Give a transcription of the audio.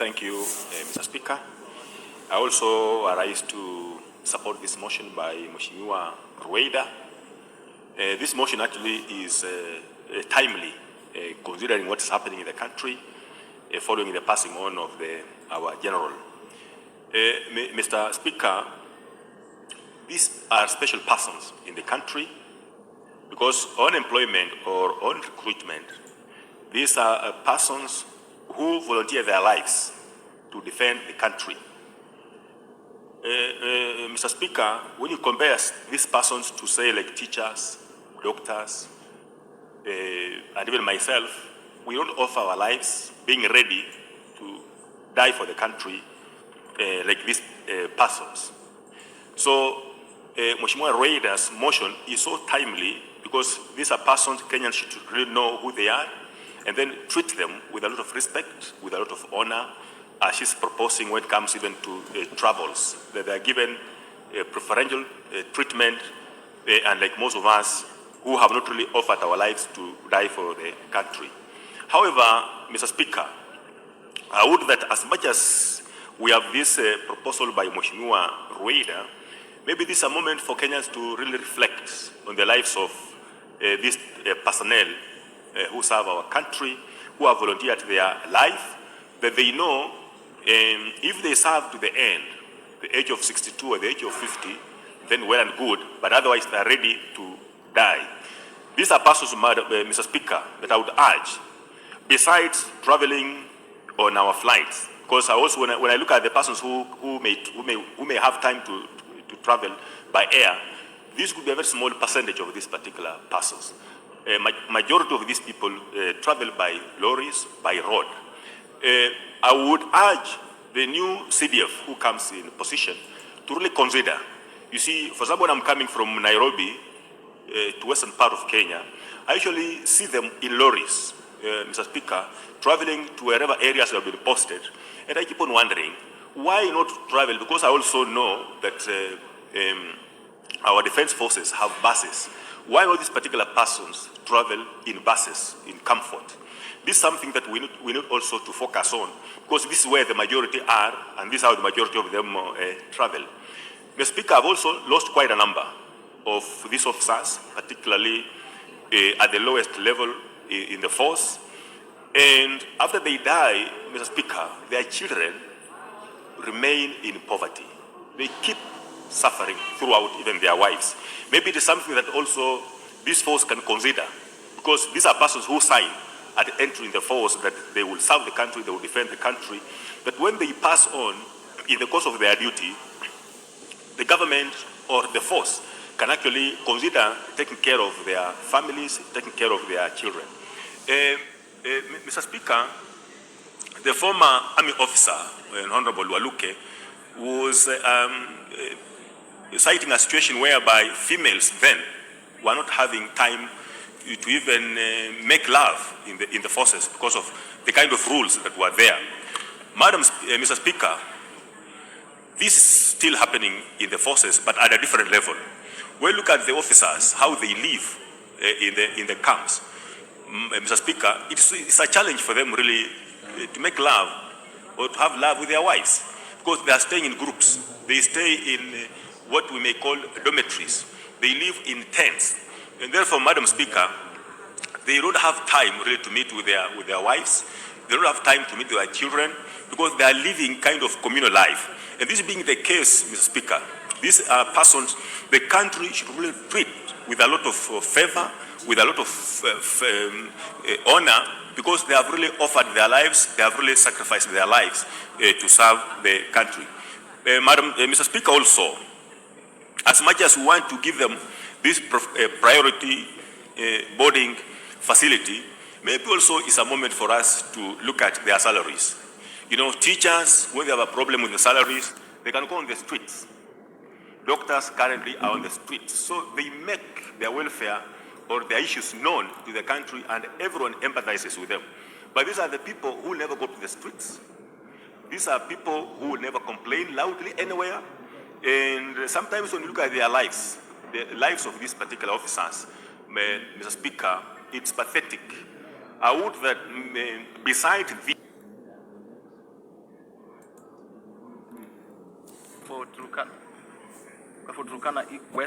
Thank you, Mr. Speaker. I also arise to support this motion by Mheshimiwa Rueda. This motion actually is timely, considering what is happening in the country following the passing on of our general. Mr. Speaker, these are special persons in the country because on employment or on recruitment, these are persons who volunteer their lives to defend the country. Mr. Speaker, when you compare these persons to, say, like teachers, doctors, and even myself, we don't offer our lives being ready to die for the country like these persons. So, Mheshimiwa Rueda's motion is so timely because these are persons Kenyans should really know who they are and then treat them with a lot of respect, with a lot of honor, as she's proposing when it comes even to travels, that they are given preferential treatment, and like most of us who have not really offered our lives to die for the country. However, Mr. Speaker, I would that as much as we have this proposal by Mheshimiwa Rueda, maybe this is a moment for Kenyans to really reflect on the lives of these personnel who serve our country, who have volunteered their life, that they know if they serve to the end, the age of 62 or the age of 50, then well and good, but otherwise they are ready to die. These are persons, Mr. Speaker, that I would urge, besides traveling on our flights, because I also, when I look at the persons who may have time to travel by air, this could be a very small percentage of these particular persons. Majority of these people travel by lorries, by road. I would urge the new CDF who comes in position to really consider. You see, for example, when I'm coming from Nairobi to western part of Kenya, I usually see them in lorries, Mr. Speaker, traveling to wherever areas have been posted. And I keep on wondering, why not travel? Because I also know that our defense forces have buses. Why not these particular persons travel in buses, in comfort? This is something that we need also to focus on, because this is where the majority are, and this is how the majority of them travel. Mr. Speaker, I've also lost quite a number of these officers, particularly at the lowest level in the force. And after they die, Mr. Speaker, their children remain in poverty. They keep suffering throughout, even their wives. Maybe it is something that also this force can consider, because these are persons who sign at entering the force that they will serve the country, they will defend the country, that when they pass on in the course of their duty, the government or the force can actually consider taking care of their families, taking care of their children. Mr. Speaker, the former army officer, Honorable Waluke, was citing a situation whereby females then were not having time to even make love in the forces because of the kind of rules that were there. Mr. Speaker, this is still happening in the forces, but at a different level. When we look at the officers, how they live in the camps, Mr. Speaker, it's a challenge for them really to make love or to have love with their wives, because they are staying in groups. They stay in what we may call dormitories. They live in tents. And therefore, Madam Speaker, they don't have time really to meet with their wives. They don't have time to meet their children because they are living kind of communal life. And this being the case, Mr. Speaker, these are persons the country should really treat with a lot of favor, with a lot of honor, because they have really offered their lives, they have really sacrificed their lives to serve the country. Mr. Speaker, also, as much as we want to give them this priority boarding facility, maybe also is a moment for us to look at their salaries. You know, teachers, when they have a problem with the salaries, they can go on the streets. Doctors currently are on the streets. So they make their welfare or their issues known to the country, and everyone empathizes with them. But these are the people who never go to the streets. These are people who never complain loudly anywhere. And sometimes when you look at their lives, the lives of these particular officers, Mr. Speaker, it's pathetic. I would that besides the Turkana West